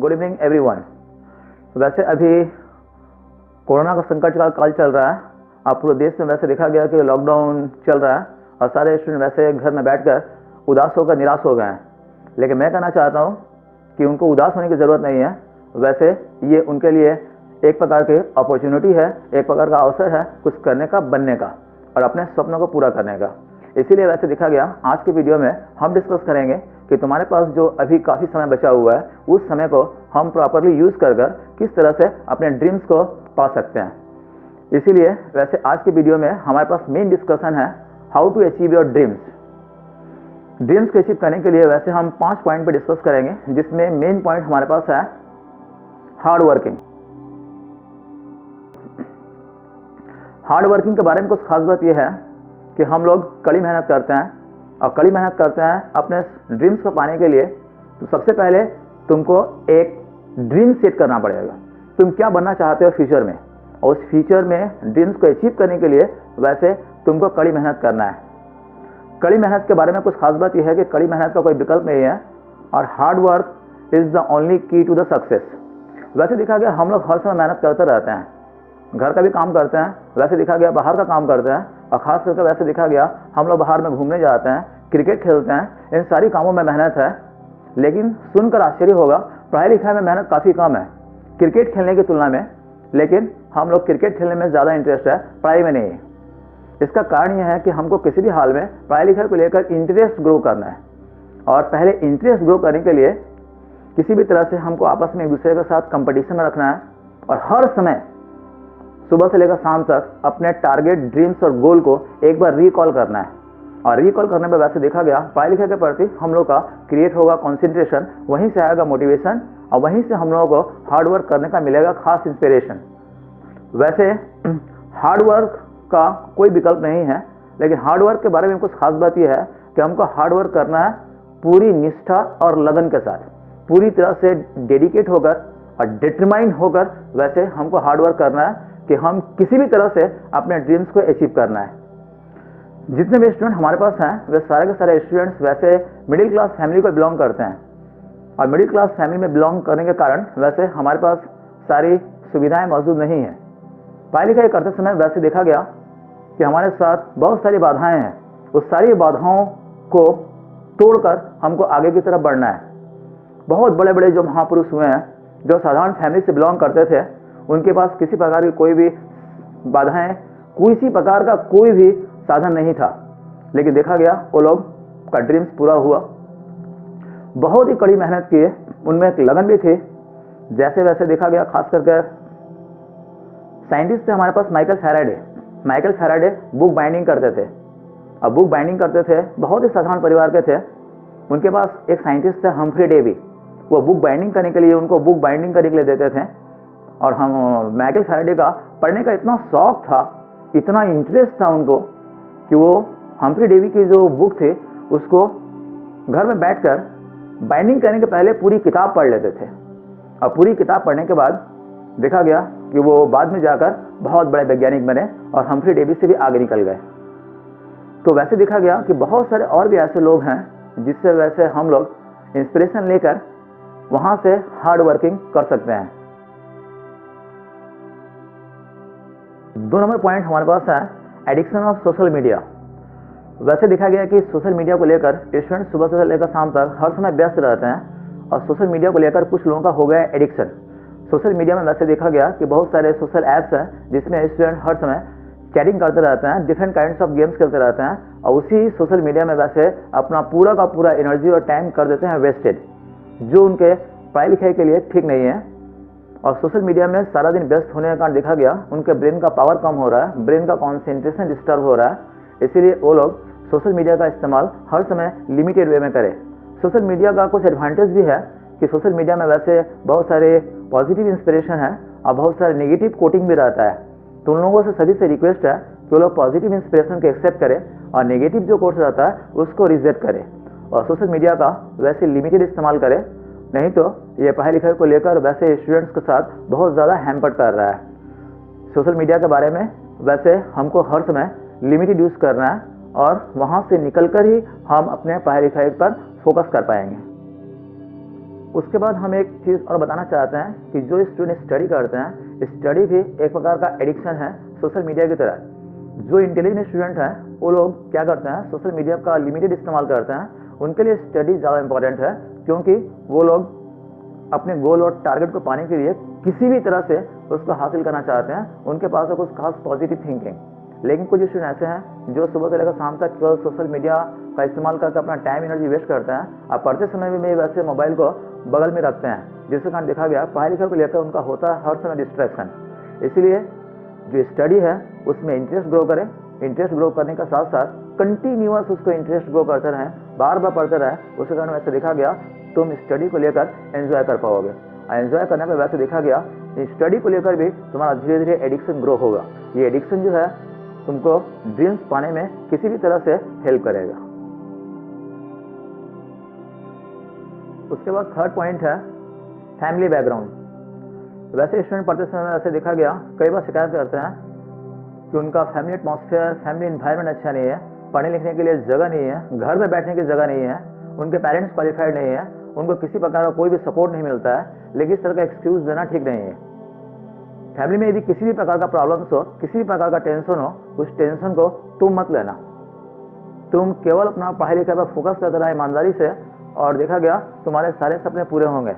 Good evening everyone. वैसे अभी corona का संकट का काल चल रहा है और पूरे देश में वैसे देखा गया कि लॉकडाउन चल रहा है और सारे स्टूडेंट वैसे घर में बैठकर उदास होकर निराश हो गए हैं। लेकिन मैं कहना चाहता हूं कि उनको उदास होने की ज़रूरत नहीं है। वैसे ये उनके लिए एक प्रकार की अपॉर्चुनिटी है, एक प्रकार का अवसर है कुछ करने का, बनने का और अपने सपनों को पूरा करने का। इसीलिए वैसे देखा गया आज के वीडियो में हम डिस्कस करेंगे कि तुम्हारे पास जो अभी काफ़ी समय बचा हुआ है उस समय को हम प्रॉपरली यूज़ कर किस तरह से अपने ड्रीम्स को पा सकते हैं। इसीलिए वैसे आज के वीडियो में हमारे पास मेन डिस्कशन है how to achieve your dreams. Dreams को अचीव करने के लिए वैसे हम 5 पॉइंट पे डिस्कस करेंगे, जिसमें मेन पॉइंट हमारे पास है हार्ड वर्किंग। हार्ड वर्किंग के बारे में कुछ खास बात यह है कि हम लोग कड़ी मेहनत करते हैं और कड़ी मेहनत करते हैं अपने ड्रीम्स को पाने के लिए। तो सबसे पहले तुमको एक ड्रीम सेट करना पड़ेगा। तुम क्या बनना चाहते हो फ्यूचर में, और उस फ्यूचर में ड्रीम्स को अचीव करने के लिए वैसे तुमको कड़ी मेहनत करना है। कड़ी मेहनत के बारे में कुछ खास बात यह है कि कड़ी मेहनत का कोई विकल्प नहीं है और hard work is the only की टू द सक्सेस। वैसे देखा गया हम लोग हर समय मेहनत करते रहते हैं, घर का भी काम करते हैं, वैसे देखा गया बाहर का काम करते हैं और ख़ास करके वैसे देखा गया हम लोग बाहर में घूमने जाते हैं, क्रिकेट खेलते हैं। इन सारी कामों में मेहनत है। लेकिन सुनकर आश्चर्य होगा, पढ़ाई लिखाई में मेहनत काफ़ी कम है क्रिकेट खेलने की तुलना में। लेकिन हम लोग क्रिकेट खेलने में ज़्यादा इंटरेस्ट है, पढ़ाई में नहीं है। इसका कारण यह है कि हमको किसी भी हाल में पढ़ाई लिखाई को लेकर इंटरेस्ट ग्रो करना है और पहले इंटरेस्ट ग्रो करने के लिए किसी भी तरह से हमको आपस में एक दूसरे के साथ कंपटीशन में रखना है और हर समय सुबह से लेकर शाम तक अपने टारगेट, ड्रीम्स और गोल को एक बार रिकॉल करना है। और रिकॉल करने पर वैसे देखा गया पढ़ाई लिखाई के प्रति हम लोग का क्रिएट होगा कॉन्सेंट्रेशन, वहीं से आएगा मोटिवेशन और वहीं से हम लोगों को हार्ड वर्क करने का मिलेगा खास इंस्पिरेशन। वैसे हार्ड वर्क का कोई विकल्प नहीं है, लेकिन हार्ड वर्क के बारे में कुछ खास बात यह है कि हमको हार्ड वर्क करना है पूरी निष्ठा और लगन के साथ, पूरी तरह से डेडिकेट होकर और डिटरमाइन होकर वैसे हमको हार्ड वर्क करना है कि हम किसी भी तरह से अपने ड्रीम्स को अचीव करना है। जितने भी स्टूडेंट हमारे पास हैं वे सारे के सारे स्टूडेंट्स वैसे मिडिल क्लास फैमिली को बिलोंग करते हैं और मिडिल क्लास फैमिली में बिलोंग करने के कारण वैसे हमारे पास सारी सुविधाएं मौजूद नहीं हैं। पढ़ाई लिखाई करते समय वैसे देखा गया कि हमारे साथ बहुत सारी बाधाएं हैं। उस सारी बाधाओं को तोड़कर हमको आगे की तरफ बढ़ना है। बहुत बड़े बड़े जो महापुरुष हुए हैं, जो साधारण फैमिली से बिलोंग करते थे, उनके पास किसी प्रकार की कोई भी बाधाएं, किसी प्रकार का कोई भी साधन नहीं था। लेकिन देखा गया वो लोग का ड्रीम्स पूरा हुआ। बहुत ही कड़ी मेहनत किए, उनमें एक लगन भी थी। जैसे वैसे देखा गया खास करके साइंटिस्ट थे हमारे पास Michael Faraday. Michael Faraday book binding करते थे और बुक बाइंडिंग करते थे, बहुत ही साधारण परिवार के थे। उनके पास एक साइंटिस्ट थे हम्फ्री डेवी, वो बुक बाइंडिंग करने के लिए उनको बुक बाइंडिंग करने के लिए देते थे। और हम माइकल फैराडे का पढ़ने का इतना शौक था, इतना इंटरेस्ट था उनको कि वो हम्फ्री डेवी की जो बुक थी उसको घर में बैठकर बाइंडिंग करने के पहले पूरी किताब पढ़ लेते थे और पूरी किताब पढ़ने के बाद देखा गया कि वो बाद में जाकर बहुत बड़े वैज्ञानिक बने और हम्फ्री डेवी से भी आगे निकल गए। तो वैसे देखा गया कि बहुत सारे और भी ऐसे लोग हैं जिससे वैसे हम लोग इंस्पिरेशन लेकर वहाँ से हार्ड वर्किंग कर सकते हैं। 2 नंबर पॉइंट हमारे पास है एडिक्शन ऑफ सोशल मीडिया। वैसे देखा गया कि सोशल मीडिया को लेकर स्टूडेंट सुबह से लेकर शाम तक हर समय व्यस्त रहते हैं और सोशल मीडिया को लेकर कुछ लोगों का हो गया एडिक्शन। सोशल मीडिया में वैसे देखा गया कि बहुत सारे सोशल ऐप्स हैं जिसमें स्टूडेंट हर समय चैटिंग करते रहते हैं, डिफरेंट काइंड्स ऑफ गेम्स खेलते रहते हैं और उसी सोशल मीडिया में वैसे अपना पूरा का पूरा एनर्जी और टाइम कर देते हैं वेस्टेड, जो उनके पढ़ाई लिखाई के लिए ठीक नहीं है। और सोशल मीडिया में सारा दिन व्यस्त होने के कारण देखा गया उनके ब्रेन का पावर कम हो रहा है, ब्रेन का कॉन्सेंट्रेशन डिस्टर्ब हो रहा है। इसीलिए वो लोग सोशल मीडिया का इस्तेमाल हर समय लिमिटेड वे में करें। सोशल मीडिया का कुछ एडवांटेज भी है कि सोशल मीडिया में वैसे बहुत सारे पॉजिटिव इंस्पिरेशन है और बहुत सारे नेगेटिव कोटिंग भी रहता है। तो उन लोगों से सभी से रिक्वेस्ट है कि वो लोग पॉजिटिव इंस्पिरेशन को एक्सेप्ट करें और नेगेटिव जो कोर्स रहता है उसको रिजेक्ट करें और सोशल मीडिया का वैसे लिमिटेड इस्तेमाल करें, नहीं तो ये पढ़ाई लिखाई को लेकर वैसे स्टूडेंट्स के साथ बहुत ज़्यादा हैम्पर कर रहा है। सोशल मीडिया के बारे में वैसे हमको हर समय लिमिटेड यूज़ करना है और वहाँ से निकलकर ही हम अपने पढ़ाई लिखाई पर फोकस कर पाएंगे। उसके बाद हम एक चीज़ और बताना चाहते हैं कि जो स्टूडेंट स्टडी करते हैं, स्टडी भी एक प्रकार का एडिक्शन है सोशल मीडिया की तरह। जो इंटेलिजेंट स्टूडेंट हैं वो लोग क्या करते हैं, सोशल मीडिया का लिमिटेड इस्तेमाल करते हैं। उनके लिए स्टडी ज़्यादा इंपॉर्टेंट है, क्योंकि वो लोग अपने गोल और टारगेट को पाने के लिए किसी भी तरह से उसको हासिल करना चाहते हैं। उनके पास है कुछ खास पॉजिटिव थिंकिंग। लेकिन कुछ स्टूडेंट ऐसे हैं जो सुबह से लेकर शाम तक केवल सोशल मीडिया का इस्तेमाल करके अपना टाइम एनर्जी वेस्ट करते हैं। अब पढ़ते समय में वैसे मोबाइल को बगल में रखते हैं, जिसके कारण देखा गया पढ़ाई लिखाई को लेकर उनका होता है हर समय डिस्ट्रैक्शन। इसीलिए जो स्टडी है उसमें इंटरेस्ट ग्रो करें। इंटरेस्ट ग्रो करने का साथ साथ कंटिन्यूअस उसको इंटरेस्ट ग्रो करते रहें, बार बार पढ़ते रहें। उसके कारण वैसे देखा गया तुम स्टडी को लेकर एंजॉय कर पाओगे। और एंजॉय करने पर वैसे देखा गया स्टडी को लेकर भी तुम्हारा धीरे धीरे एडिक्शन ग्रो होगा। ये एडिक्शन जो है तुमको ड्रीम्स पाने में किसी भी तरह से हेल्प करेगा। उसके बाद थर्ड पॉइंट है फैमिली बैकग्राउंड। वैसे स्टूडेंट पढ़ते समय वैसे देखा गया कई बार शिकायत करते हैं कि उनका फैमिली एटमॉस्फेयर, फैमिली इन्वायरमेंट अच्छा नहीं है, पढ़ने लिखने के लिए जगह नहीं है, घर में बैठने की जगह नहीं है, उनके पेरेंट्स क्वालिफाइड नहीं है, उनको किसी प्रकार का कोई भी सपोर्ट नहीं मिलता है। लेकिन इस तरह का एक्सक्यूज देना ठीक नहीं है। फैमिली में यदि किसी भी प्रकार का प्रॉब्लम्स हो, किसी भी प्रकार का टेंशन हो, उस टेंशन को तुम मत लेना। तुम केवल अपना पढ़ाई लिखाई पर फोकस करते रहा ईमानदारी से, और देखा गया तुम्हारे सारे सपने पूरे होंगे।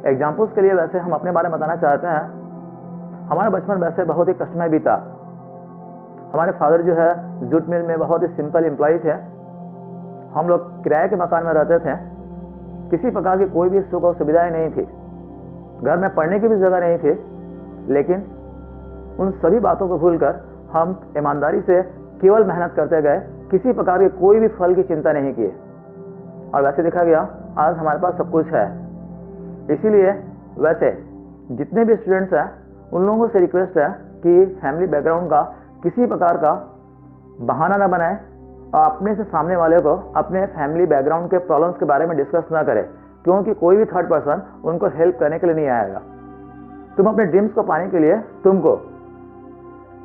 एग्जाम्पल्स के लिए वैसे हम अपने बारे में बताना चाहते हैं। हमारा बचपन वैसे बहुत ही कष्टमय बीता। हमारे फादर जो है जूट मिल में बहुत ही सिंपल एम्प्लॉय थे। हम लोग किराए के मकान में रहते थे। किसी प्रकार की कोई भी सुख और सुविधाएं नहीं थी, घर में पढ़ने की भी जगह नहीं थी। लेकिन उन सभी बातों को भूलकर हम ईमानदारी से केवल मेहनत करते गए, किसी प्रकार के कोई भी फल की चिंता नहीं किए। और वैसे देखा गया आज हमारे पास सब कुछ है। इसीलिए वैसे जितने भी स्टूडेंट्स हैं उन लोगों से रिक्वेस्ट है कि फैमिली बैकग्राउंड का किसी प्रकार का बहाना ना बनाए और अपने से सामने वाले को अपने फैमिली बैकग्राउंड के प्रॉब्लम्स के बारे में डिस्कस ना करें, क्योंकि कोई भी थर्ड पर्सन उनको हेल्प करने के लिए नहीं आएगा। तुम अपने ड्रीम्स को पाने के लिए तुमको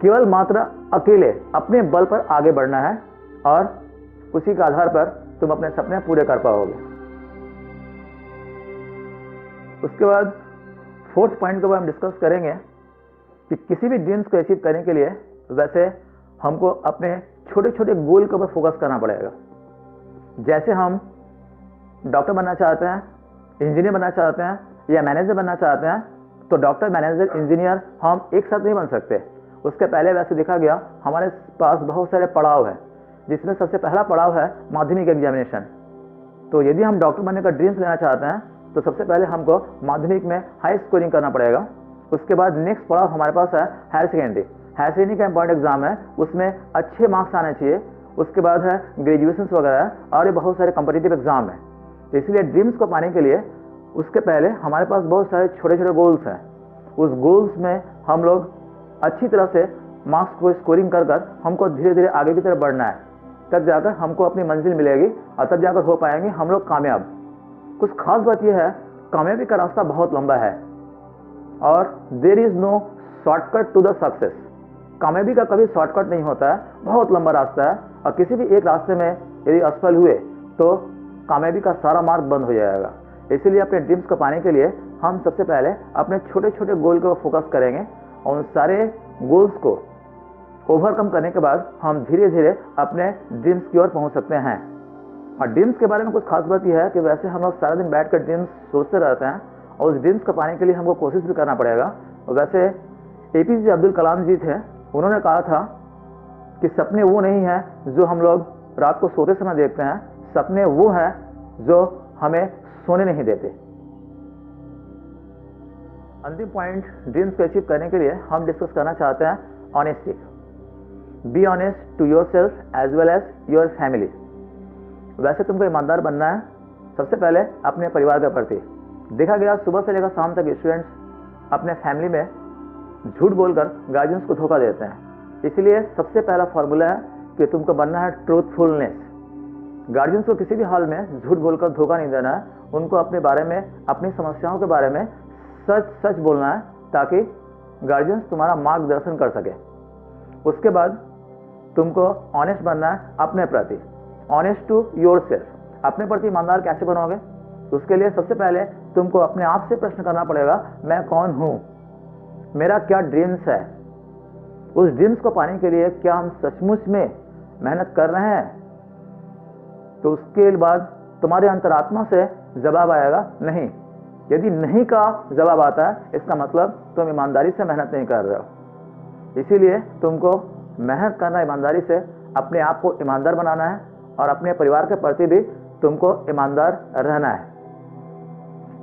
केवल मात्र अकेले अपने बल पर आगे बढ़ना है, और उसी के आधार पर तुम अपने सपने पूरे कर पाओगे। उसके बाद फोर्थ पॉइंट के बारे में डिस्कस करेंगे कि किसी भी ड्रीम्स को अचीव करने के लिए वैसे हमको अपने छोटे छोटे गोल के ऊपर फोकस करना पड़ेगा। जैसे हम डॉक्टर बनना चाहते हैं, इंजीनियर बनना चाहते हैं या मैनेजर बनना चाहते हैं, तो डॉक्टर, मैनेजर, इंजीनियर हम एक साथ नहीं बन सकते। उसके पहले वैसे देखा गया हमारे पास बहुत सारे पड़ाव है, जिसमें सबसे पहला पड़ाव है माध्यमिक एग्जामिनेशन। तो यदि हम डॉक्टर बनने का ड्रीम्स लेना चाहते हैं तो सबसे पहले हमको माध्यमिक में हाई स्कोरिंग करना पड़ेगा। उसके बाद नेक्स्ट पड़ाव हमारे पास है हायर सेकेंडरी। हायर सेकेंडरी का इंपॉर्टेंट एग्जाम है, उसमें अच्छे मार्क्स आने चाहिए। उसके बाद है ग्रेजुएशन वगैरह, और ये बहुत सारे कॉम्पिटिटिव एग्जाम है। तो इसलिए ड्रीम्स को पाने के लिए उसके पहले हमारे पास बहुत सारे छोटे छोटे गोल्स हैं। उस गोल्स में हम लोग अच्छी तरह से मार्क्स को स्कोरिंग कर कर हमको धीरे धीरे आगे की तरफ बढ़ना है, तब जाकर हमको अपनी मंजिल मिलेगी और तब जाकर हो पाएंगे हम लोग कामयाब। कुछ खास बात यह है, कामयाबी का रास्ता बहुत लंबा है और there is no shortcut to the success. कामयाबी का कभी शॉर्टकट नहीं होता है, बहुत लंबा रास्ता है, और किसी भी एक रास्ते में यदि असफल हुए तो कामयाबी का सारा मार्ग बंद हो जाएगा। इसीलिए अपने ड्रीम्स को पाने के लिए हम सबसे पहले अपने छोटे छोटे गोल को फोकस करेंगे, और उन सारे गोल्स को ओवरकम करने के बाद हम धीरे धीरे अपने ड्रीम्स की ओर पहुंच सकते हैं। और ड्रीम्स के बारे में कुछ खास बात यह है कि वैसे हम लोग सारा दिन बैठकर ड्रीम्स सोचते रहते हैं, और उस ड्रीम्स को पाने के लिए हमको कोशिश भी करना पड़ेगा। और वैसे एपीजे अब्दुल कलाम जी थे, उन्होंने कहा था कि सपने वो नहीं हैं जो हम लोग रात को सोते समय देखते हैं, सपने वो हैं जो हमें सोने नहीं देते। अंतिम पॉइंट ड्रीम्स को अचीव करने के लिए हम डिस्कस करना चाहते हैं honesty. Be honest to yourself as well as your family. वैसे तुमको ईमानदार बनना है सबसे पहले अपने परिवार के प्रति। देखा गया सुबह से लेकर शाम तक स्टूडेंट्स अपने फैमिली में झूठ बोलकर गार्जियंस को धोखा देते हैं। इसलिए सबसे पहला फॉर्मूला है कि तुमको बनना है ट्रूथफुलनेस। गार्जियंस को किसी भी हाल में झूठ बोलकर धोखा नहीं देना है, उनको अपने बारे में, अपनी समस्याओं के बारे में सच सच बोलना है, ताकि गार्जियंस तुम्हारा मार्गदर्शन कर सके। उसके बाद तुमको ऑनेस्ट बनना है अपने प्रति, ऑनेस्ट टू योर सेल्फ। अपने प्रति ईमानदार कैसे बनोगे? तो उसके लिए सबसे पहले तुमको अपने आप से प्रश्न करना पड़ेगा, मैं कौन हूँ, मेरा क्या ड्रीम्स है, उस ड्रीम्स को पाने के लिए क्या हम सचमुच में मेहनत कर रहे हैं। तो उसके बाद तुम्हारे अंतरात्मा से जवाब आएगा नहीं। यदि नहीं का जवाब आता है, इसका मतलब तुम ईमानदारी से मेहनत नहीं कर रहे हो। इसीलिए तुमको मेहनत करना, ईमानदारी से अपने आप को ईमानदार बनाना है और अपने परिवार के प्रति भी तुमको ईमानदार रहना है।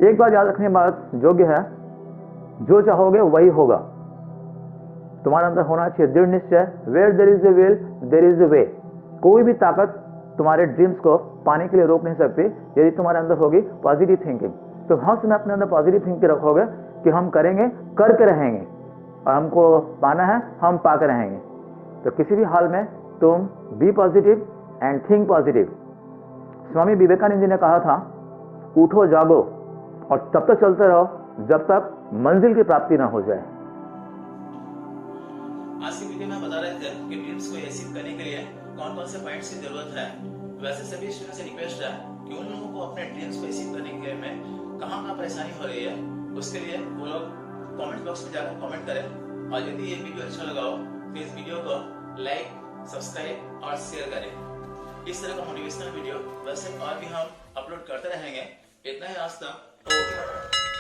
एक बात याद रखने की बात योग्य है, जो चाहोगे वही होगा। तुम्हारे अंदर होना चाहिए दृढ़ निश्चय। Where there is a will there is a way. कोई भी ताकत तुम्हारे ड्रीम्स को पाने के लिए रोक नहीं सकती, यदि तुम्हारे अंदर होगी पॉजिटिव थिंकिंग। तो हर समय अपने अंदर पॉजिटिव थिंकिंग रखोगे कि हम करेंगे, करके रहेंगे, और हमको पाना है, हम पाकर रहेंगे। तो किसी भी हाल में तुम be positive and think positive. Swami Vivekananda ji ने कहा था, उठो जागो और तब तक चलते रहो जब तक मंजिल की प्राप्ति ना हो जाए। आज की वीडियो में बता रहे थे कि ड्रीम्स को अचीव करने के लिए कौन कौन से पॉइंट्स की जरूरत है। वैसे सभी स्टूडेंट्स से रिक्वेस्ट है कि उन लोगों को अपने ड्रीम्स को अचीव करने के लिए कहाँ परेशानी हो रही है, उसके लिए वो लोग कमेंट बॉक्स में जाकर कमेंट करें। और यदि ये वीडियो अच्छा लगा हो तो इस वीडियो को लाइक, सब्सक्राइब और शेयर करें। इस तरह का मोटिवेशनल वीडियो वैसे और भी हम अपलोड करते रहेंगे। इतना ही आज तक।